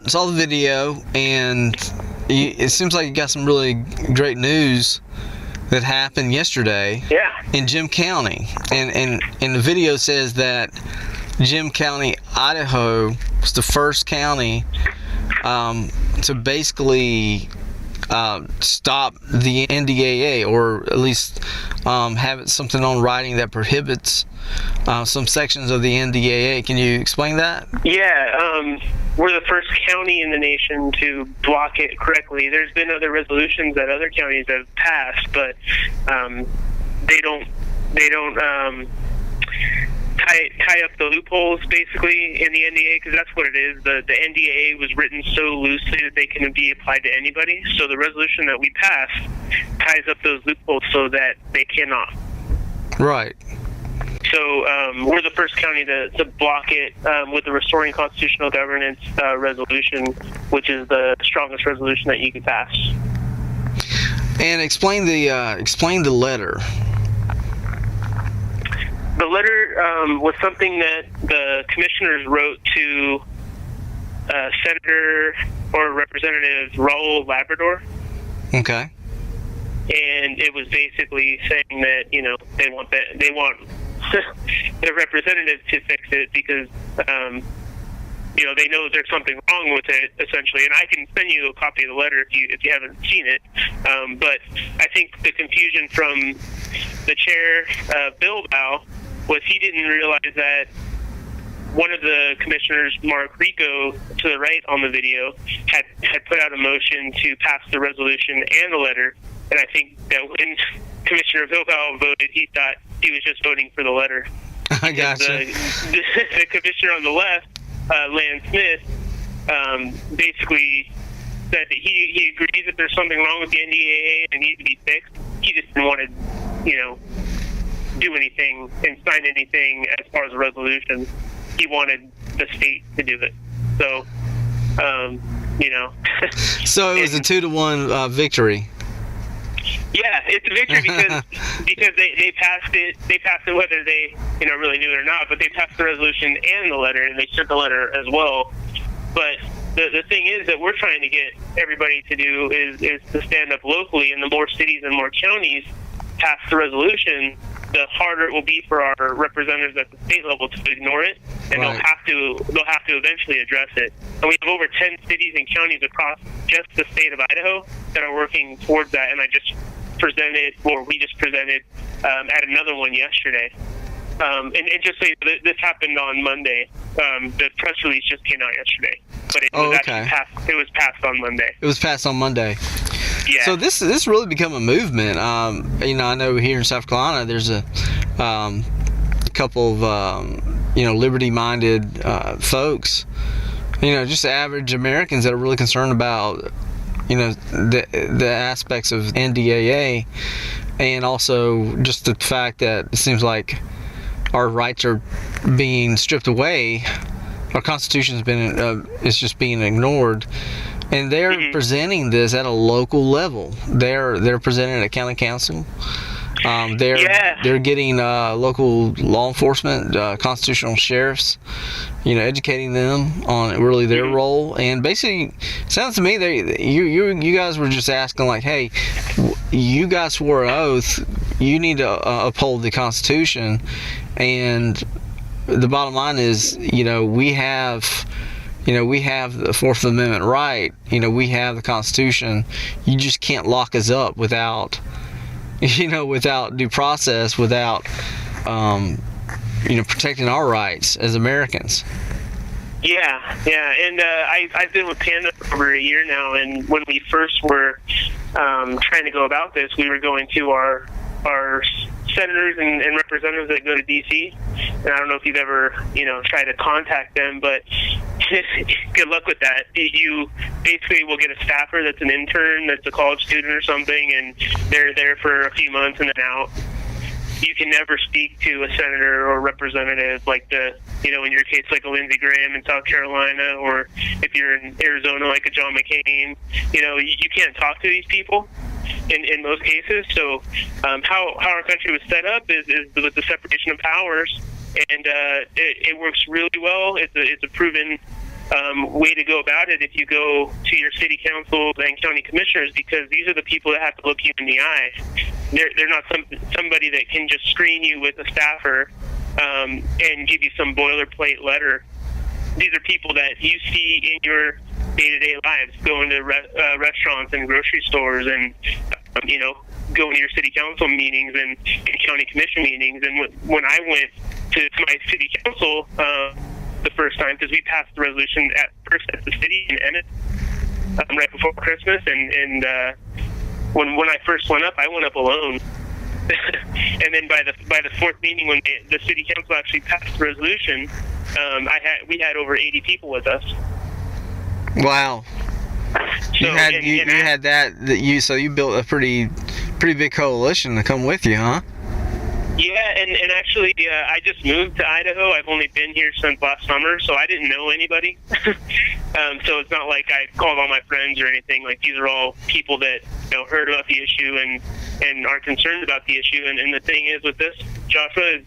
saw the video, and it seems like you got some really great news that happened yesterday. Yeah. In Jim County, and the video says that Jim County, Idaho, was the first county to basically stop the NDAA, or at least have it something on writing that prohibits some sections of the NDAA. Can you explain that? Yeah, we're the first county in the nation to block it correctly. There's been other resolutions that other counties have passed, but they don't tie up the loopholes basically in the NDAA, because that's what it is. The NDAA was written so loosely that they can be applied to anybody. So the resolution that we passed ties up those loopholes so that they cannot. Right. So we're the first county to block it with the Restoring Constitutional Governance resolution, which is the strongest resolution that you can pass. And explain the letter. The letter was something that the commissioners wrote to Senator or Representative Raul Labrador. Okay. And it was basically saying that, you know, they want their representative to fix it because, you know, they know there's something wrong with it, essentially. And I can send you a copy of the letter if you haven't seen it. But I think the confusion from the chair, Bill Bow, was he didn't realize that one of the commissioners, Mark Rico, to the right on the video, had put out a motion to pass the resolution and the letter. And I think that when Commissioner Bilbao voted, he thought he was just voting for the letter. I gotcha. The commissioner on the left, Lan Smith, basically said that he agrees that there's something wrong with the NDAA and it needs to be fixed. He just didn't want to, you know, do anything and sign anything as far as a resolution. He wanted the state to do it. So, you know. So it was a 2-1 victory. Yeah, it's a victory because they passed it. They passed it whether they, you know, really knew it or not. But they passed the resolution and the letter, and they sent the letter as well. But the thing is that we're trying to get everybody to do is to stand up locally, and the more cities and more counties pass the resolution, the harder it will be for our representatives at the state level to ignore it, and right. they'll have to eventually address it. And we have over 10 cities and counties across just the state of Idaho that are working towards that. And we just presented at another one yesterday. And just so this happened on Monday. The press release just came out yesterday, but it was actually passed. It was passed on Monday. It was passed on Monday. Yeah. So this really become a movement. You know, I know here in South Carolina there's a couple of you know, liberty-minded folks, you know, just average Americans that are really concerned about, you know, the aspects of NDAA, and also just the fact that it seems like our rights are being stripped away. Our Constitution's been it's just being ignored. And they're presenting this at a local level. They're presenting at county council. They're getting local law enforcement, constitutional sheriffs, you know, educating them on really their role. And basically, it sounds to me you guys were just asking, like, hey, you guys swore an oath. You need to uphold the Constitution. And the bottom line is, you know, we have the Fourth Amendment right. You know, we have the Constitution. You just can't lock us up without due process, without, you know, protecting our rights as Americans. Yeah, and I've been with PANDA for over a year now, and when we first were trying to go about this, we were going to our senators and representatives that go to D.C., and I don't know if you've ever, you know, tried to contact them, but good luck with that. You basically will get a staffer that's an intern, that's a college student or something, and they're there for a few months and then out. You can never speak to a senator or representative like in your case, like a Lindsey Graham in South Carolina, or if you're in Arizona, like a John McCain. You know, you can't talk to these people in most cases. So how our country was set up is with the separation of powers, and it works really well. It's a proven way to go about it if you go to your city councils and county commissioners, because these are the people that have to look you in the eye. They're not somebody that can just screen you with a staffer and give you some boilerplate letter. These are people that you see in your day-to-day lives, going to restaurants and grocery stores, and going to your city council meetings and county commission meetings. And when I went to my city council the first time, because we passed the resolution at the city in Ennis right before Christmas, and when I first went up, I went up alone. And then by the fourth meeting, when the city council actually passed the resolution, we had over 80 people with us. Wow. So, you built a pretty big coalition to come with you, huh? Yeah, and actually, I just moved to Idaho. I've only been here since last summer, so I didn't know anybody. So it's not like I called all my friends or anything. Like, these are all people that heard about the issue and are concerned about the issue. And the thing is with this, Joshua,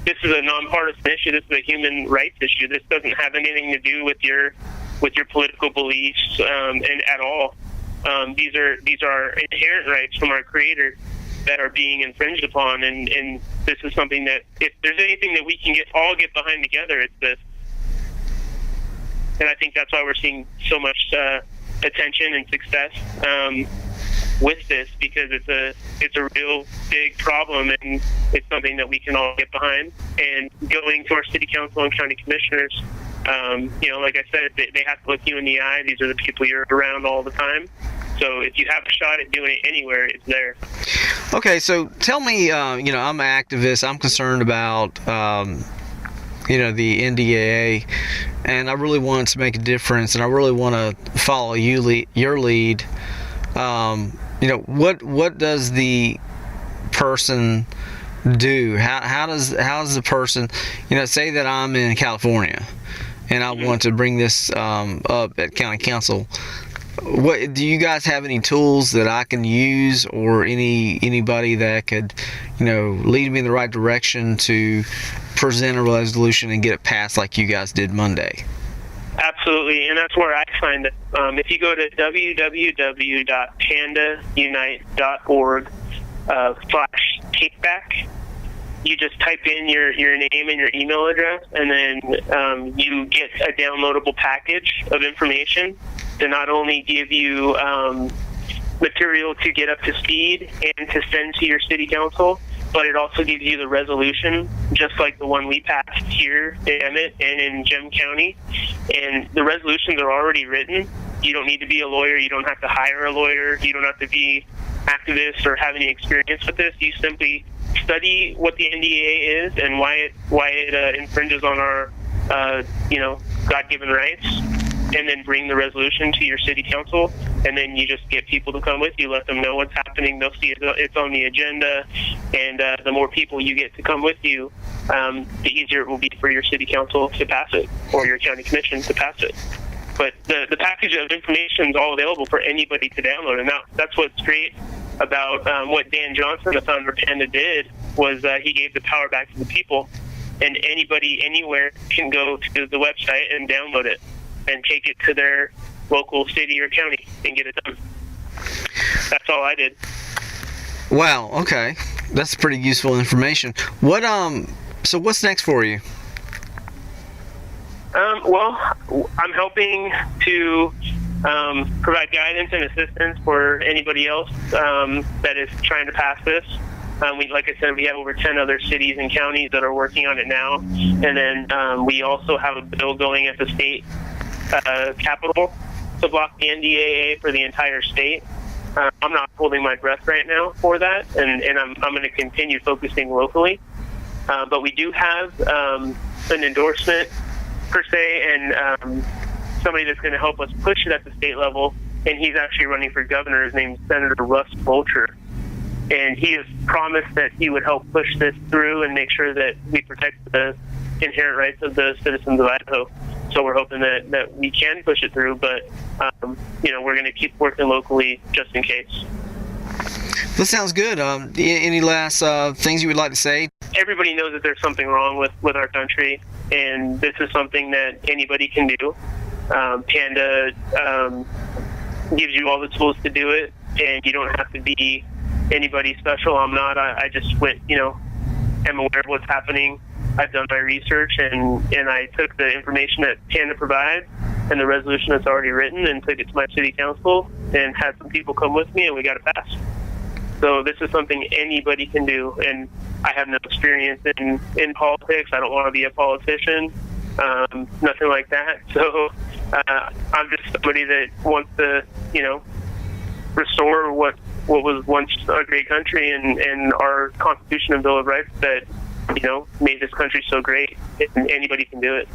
this is a nonpartisan issue. This is a human rights issue. This doesn't have anything to do with your political beliefs and at all. These are inherent rights from our Creator that are being infringed upon, and this is something that, if there's anything that we can all get behind together, it's this. And I think that's why we're seeing so much attention and success with this, because it's a real big problem, and it's something that we can all get behind. And going to our city council and county commissioners, like I said, they have to look you in the eye. These are the people you're around all the time. So if you have a shot at doing it anywhere, it's there. Okay, so tell me, I'm an activist. I'm concerned about, the NDAA, and I really want to make a difference, and I really want to follow your lead. What does the person do? How does the person, say that I'm in California, and I want to bring this up at county council. What do you guys have any tools that I can use, or anybody that could, lead me in the right direction to present a resolution and get it passed like you guys did Monday? Absolutely, and that's where I find it. If you go to www.pandaunite.org/takeback, you just type in your name and your email address, and then you get a downloadable package of information to not only give you material to get up to speed and to send to your city council, but it also gives you the resolution, just like the one we passed here in Emmett and in Gem County. And the resolutions are already written. You don't need to be a lawyer. You don't have to hire a lawyer. You don't have to be activist or have any experience with this. You simply study what the NDAA is and why it infringes on our God-given rights, and then bring the resolution to your city council, and then you just get people to come with you, let them know what's happening. They'll see it's on the agenda, and the more people you get to come with you, the easier it will be for your city council to pass it, or your county commission to pass it. But the package of information is all available for anybody to download, and that's what's great about what Dan Johnson, the founder of PANDA, did, was he gave the power back to the people, and anybody anywhere can go to the website and download it and take it to their local city or county and get it done. That's all I did. Wow, okay. That's pretty useful information. So what's next for you? Well, I'm helping to provide guidance and assistance for anybody else that is trying to pass this. Like I said, we have over 10 other cities and counties that are working on it now. And then we also have a bill going at the state Capitol to block the NDAA for the entire state. I'm not holding my breath right now for that, and I'm going to continue focusing locally. But we do have an endorsement, per se, and somebody that's going to help us push it at the state level, and he's actually running for governor. His name's Senator Russ Vulture. And he has promised that he would help push this through and make sure that we protect the inherent rights of the citizens of Idaho. So we're hoping that we can push it through, but we're going to keep working locally just in case. That sounds good. Any last things you would like to say? Everybody knows that there's something wrong with our country, and this is something that anybody can do. PANDA gives you all the tools to do it, and you don't have to be anybody special. I'm not. I just went, am aware of what's happening. I've done my research, and I took the information that PANDA provides and the resolution that's already written and took it to my city council and had some people come with me, and we got it passed. So this is something anybody can do, and I have no experience in politics. I don't want to be a politician, nothing like that. So I'm just somebody that wants to, restore what was once a great country and our Constitution and Bill of Rights that, made this country so great. And anybody can do it.